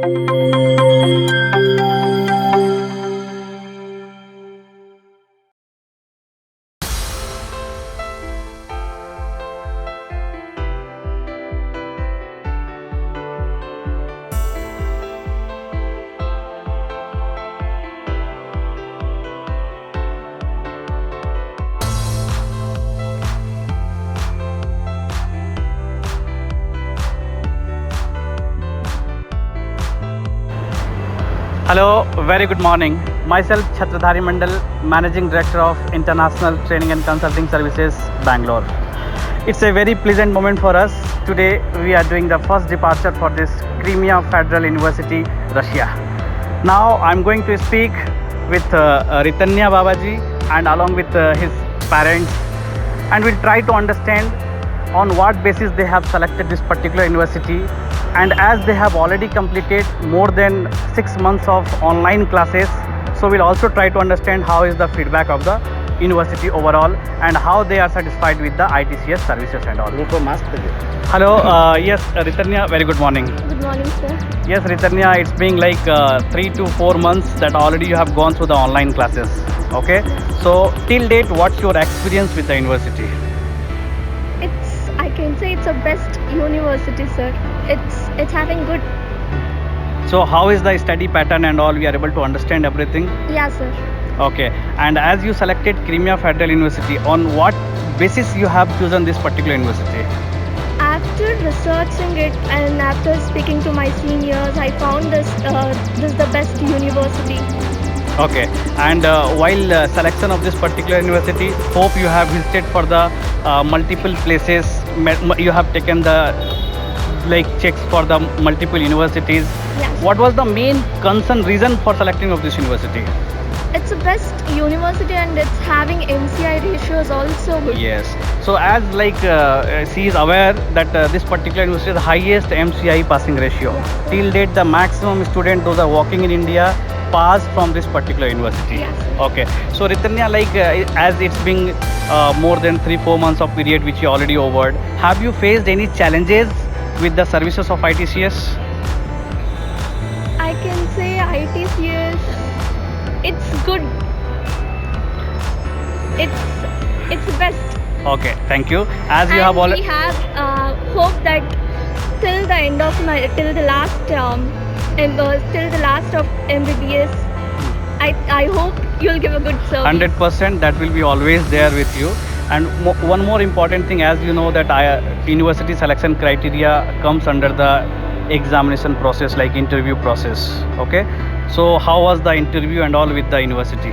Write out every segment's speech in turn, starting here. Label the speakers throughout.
Speaker 1: Hello, very good morning. Myself Chhatradhari Mandal, Managing Director of International Training and Consulting Services, Bangalore. It's a very pleasant moment for us. Today we are doing the first departure for this Crimea Federal University, Russia. Now I'm going to speak with Ritanya Babaji and along with his parents, and we'll try to understand on what basis they have selected this particular university. And as they have already completed more than 6 months of online classes, so we'll also try to understand how is the feedback of the university overall and how they are satisfied with the ITCS services and all. Hello, yes, Ritanya, very good morning.
Speaker 2: Good morning, sir.
Speaker 1: Yes, Ritanya, it's been like 3 to 4 months that already you have gone through the online classes. Okay, so till date, what's your experience with the university?
Speaker 2: I can say it's a best university, sir. It's having good.
Speaker 1: So how is the study pattern and all? We are able to understand everything?
Speaker 2: Yeah, sir.
Speaker 1: Okay, and as you selected Crimea Federal University, on what basis you have chosen this particular university?
Speaker 2: After researching it and after speaking to my seniors, I found this the best university.
Speaker 1: Okay, and while selection of this particular university, hope you have visited for the multiple places, you have taken the like checks for the multiple universities.
Speaker 2: Yes.
Speaker 1: What was the main concern reason for selecting of this university?
Speaker 2: It's the best university and it's having MCI ratios also good.
Speaker 1: Yes. So as like she is aware that this particular university is the highest MCI passing ratio.
Speaker 2: Yes.
Speaker 1: Till date, the maximum student those are working in India pass from this particular university.
Speaker 2: Yes.
Speaker 1: Okay. So Ritanya, like as it's been more than 3-4 months of period which you already over, have you faced any challenges with the services of ITCS?
Speaker 2: I can say ITCS, it's good. It's the best.
Speaker 1: Okay. Thank you. As you
Speaker 2: And
Speaker 1: have already.
Speaker 2: we have hope that till the end of till the last till the last of MBBS, I hope you'll give a good service.
Speaker 1: 100% that will be always there with you. And one more important thing, as you know that university selection criteria comes under the examination process like interview process. Okay, so how was the interview and all with the university?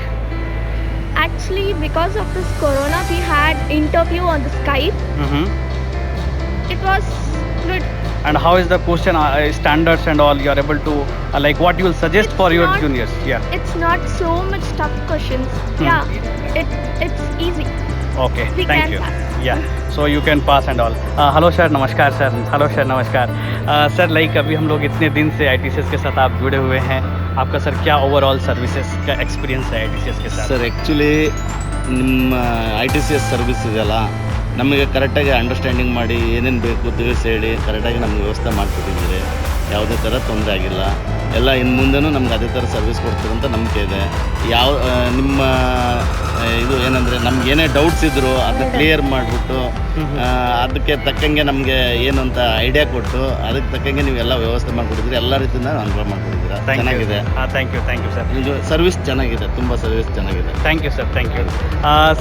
Speaker 2: Actually, because of this corona, we had interview on the Skype.
Speaker 1: Mm-hmm.
Speaker 2: It was good.
Speaker 1: And how is the question standards and all you are able to like what you will suggest
Speaker 2: It's
Speaker 1: for your
Speaker 2: not-
Speaker 1: juniors? Yeah.
Speaker 2: It's not so much tough questions. Yeah, it's easy.
Speaker 1: Okay,
Speaker 2: We
Speaker 1: thank
Speaker 2: can
Speaker 1: you.
Speaker 2: pass.
Speaker 1: Yeah, so you can pass and all. Hello sir, नमस्कार sir. Hello sir, नमस्कार. Sir like अभी हम लोग इतने दिन से ITCS के साथ आप जुड़े हुए हैं. आपका सर क्या ओवरऑल सर्विसेज का एक्सपीरियंस है ITCS के साथ?
Speaker 3: ಸರ್ ಆ್ಯಕ್ಚುಲಿ ನಿಮ್ಮ ITCS ಸರ್ವಿಸ್ ಇದೆಯಲ್ಲ ನಮಗೆ ಕರೆಕ್ಟಾಗಿ ಅಂಡರ್ಸ್ಟ್ಯಾಂಡಿಂಗ್ ಮಾಡಿ ಏನೇನು ಬೇಕು ತಿಳಿಸಿ ಹೇಳಿ ಕರೆಕ್ಟಾಗಿ ನಮ್ಗೆ ವ್ಯವಸ್ಥೆ ಮಾಡಿಕೊಟ್ಟಿದ್ದೀರಿ. ಯಾವುದೇ ಥರ ತೊಂದರೆ ಆಗಿಲ್ಲ. ಎಲ್ಲ ಇನ್ನು ಮುಂದೆನೂ ನಮ್ಗೆ ಅದೇ ಥರ ಸರ್ವಿಸ್ ಕೊಡ್ತೀರಂತ ನಂಬಿಕೆ ಇದೆ. ಯಾವ ನಿಮ್ಮ ಇದು ಏನಂದರೆ ನಮ್ಗೆ ಏನೇ ಡೌಟ್ಸ್ ಇದ್ದರೂ ಅದನ್ನ ಕ್ಲಿಯರ್ ಮಾಡಿಬಿಟ್ಟು ಅದಕ್ಕೆ ತಕ್ಕಂಗೆ ನಮಗೆ ಏನು ಅಂತ ಐಡಿಯಾ ಕೊಟ್ಟು ಅದಕ್ಕೆ ತಕ್ಕಂಗೆ ನೀವೆಲ್ಲ ವ್ಯವಸ್ಥೆ ಮಾಡಿಕೊಟ್ಟಿದ್ದೀರಿ. ಎಲ್ಲ ರೀತಿಯಿಂದ ಅನುಕೂಲ ಮಾಡಿಕೊಟ್ಟಿದ್ದೀರಾ. ಚೆನ್ನಾಗಿದೆ.
Speaker 1: Thank you sir.
Speaker 3: ಇದು ಸರ್ವಿಸ್ ಚೆನ್ನಾಗಿದೆ, ತುಂಬ ಸರ್ವಿಸ್ ಚೆನ್ನಾಗಿದೆ.
Speaker 1: Thank you sir.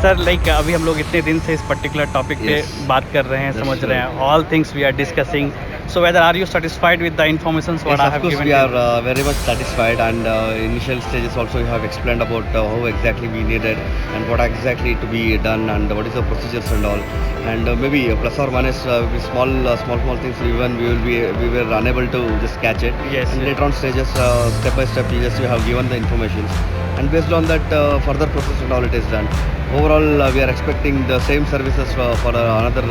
Speaker 1: Sir like अभी हम लोग इतने दिन से इस पर्टिकुलर टॉपिक पे
Speaker 3: Yes.
Speaker 1: बात कर रहे हैं,
Speaker 3: That's
Speaker 1: समझ रहे हैं,
Speaker 3: right.
Speaker 1: All things we are discussing. So whether are you satisfied with the information what
Speaker 4: Yes,
Speaker 1: I
Speaker 4: of
Speaker 1: have
Speaker 4: course
Speaker 1: given
Speaker 4: we
Speaker 1: you?
Speaker 4: are very much satisfied, and initial stages also you have explained about how exactly we needed and what exactly to be done and what is the procedures and all, and maybe plus or minus with small things even we were unable to just catch it.
Speaker 1: Yes.
Speaker 4: And later on stages step by step you have given the information. and based on that, further process and all it is done. Overall, we are expecting the same services for another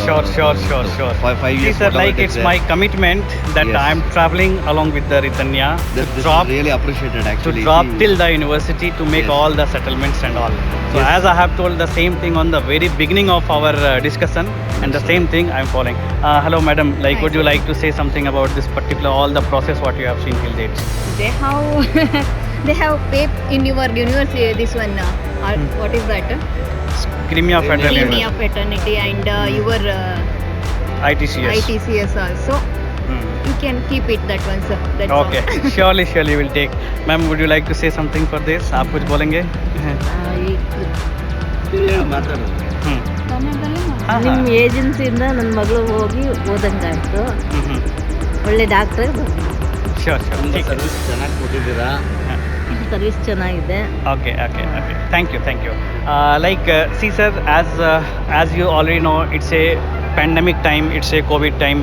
Speaker 1: Sure.
Speaker 4: 5
Speaker 1: See
Speaker 4: years.
Speaker 1: sir,
Speaker 4: whatever
Speaker 1: like
Speaker 4: it is
Speaker 1: it's
Speaker 4: there.
Speaker 1: my commitment that
Speaker 4: Yes.
Speaker 1: I am traveling along with the Ritanya
Speaker 4: This
Speaker 1: to
Speaker 4: is
Speaker 1: drop
Speaker 4: really appreciated
Speaker 1: to
Speaker 4: actually.
Speaker 1: drop
Speaker 4: See,
Speaker 1: till the university to make
Speaker 4: Yes.
Speaker 1: all the settlements and all. So
Speaker 4: Yes.
Speaker 1: as I have told the same thing on the very beginning of our discussion, and the same thing I am following. Hello madam, like
Speaker 5: Hi,
Speaker 1: would you
Speaker 5: sir.
Speaker 1: like to say something about this particular all the process what you have seen till date?
Speaker 5: They have they have paid in your university this one. What is that?
Speaker 1: Crimea Federal
Speaker 5: Creamy
Speaker 1: University,
Speaker 5: of fraternity and your
Speaker 1: ITCS.
Speaker 5: ITCS also.
Speaker 1: Hmm.
Speaker 5: You can keep it that one, sir. That's
Speaker 1: Okay,
Speaker 5: all.
Speaker 1: surely we'll take. Ma'am, would you like to say something for this? आप कुछ बोलेंगे?
Speaker 3: ಮಾತಾಡೋದು
Speaker 1: Hmm. ಹಾ,
Speaker 6: ನಿಮ್ಮ
Speaker 1: ಹಾ.
Speaker 6: ಏಜೆನ್ಸಿಯಿಂದ ನನ್ನ ಮಗಳು ಹೋಗಿ ಓದಂಗಾಯ್ತು
Speaker 1: ಹ್ಮ್.
Speaker 6: ಒಳ್ಳೆ ಡಾಕ್ಟ್ರ್
Speaker 1: Sure.
Speaker 3: ತುಂಬ
Speaker 1: ठीक है.
Speaker 3: ಸರ್ವಿಸ್ ಚೆನ್ನಾಗಿ ಕೊಟ್ಟಿದ್ದೀರಾ.
Speaker 6: ಸರ್ವಿಸ್ ಚೆನ್ನಾಗಿದೆ.
Speaker 1: Okay. Thank you. See sir, as you already know, it's a pandemic time, it's a COVID time.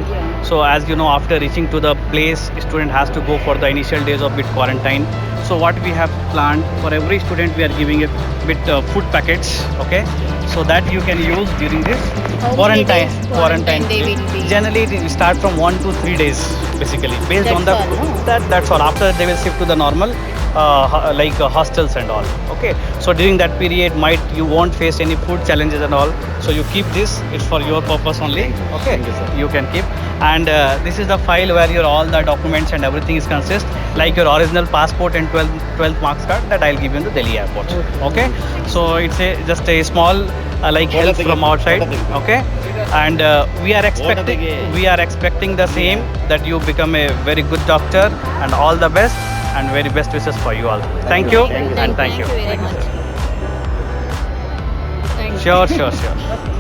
Speaker 1: So as you know, after reaching to the place, student has to go for the initial days of bit quarantine. So what we have planned, for every student we are giving a bit food packets, okay, so that you can use during this
Speaker 5: How many
Speaker 1: quarantine.
Speaker 5: days quarantine they will be?
Speaker 1: Generally it will start from 1 to 3 days basically, based on the
Speaker 5: That's all, no?
Speaker 1: that's all. After they will shift to the normal hostels and all. Okay, so during that period you won't face any food challenges and all. So you keep this. It's for your purpose only. Okay,
Speaker 3: Thank you, sir.
Speaker 1: you can keep. And this is the file where your all the documents and everything is consist, like your original passport and 12th marks card that I'll give you in the Delhi airport. Okay, so it's just a small help from outside. Okay, and we are expecting the same, that you become a very good doctor, and all the best and very best wishes for you all. Thank you and thank you.
Speaker 5: very much. Thank you.
Speaker 1: Sure.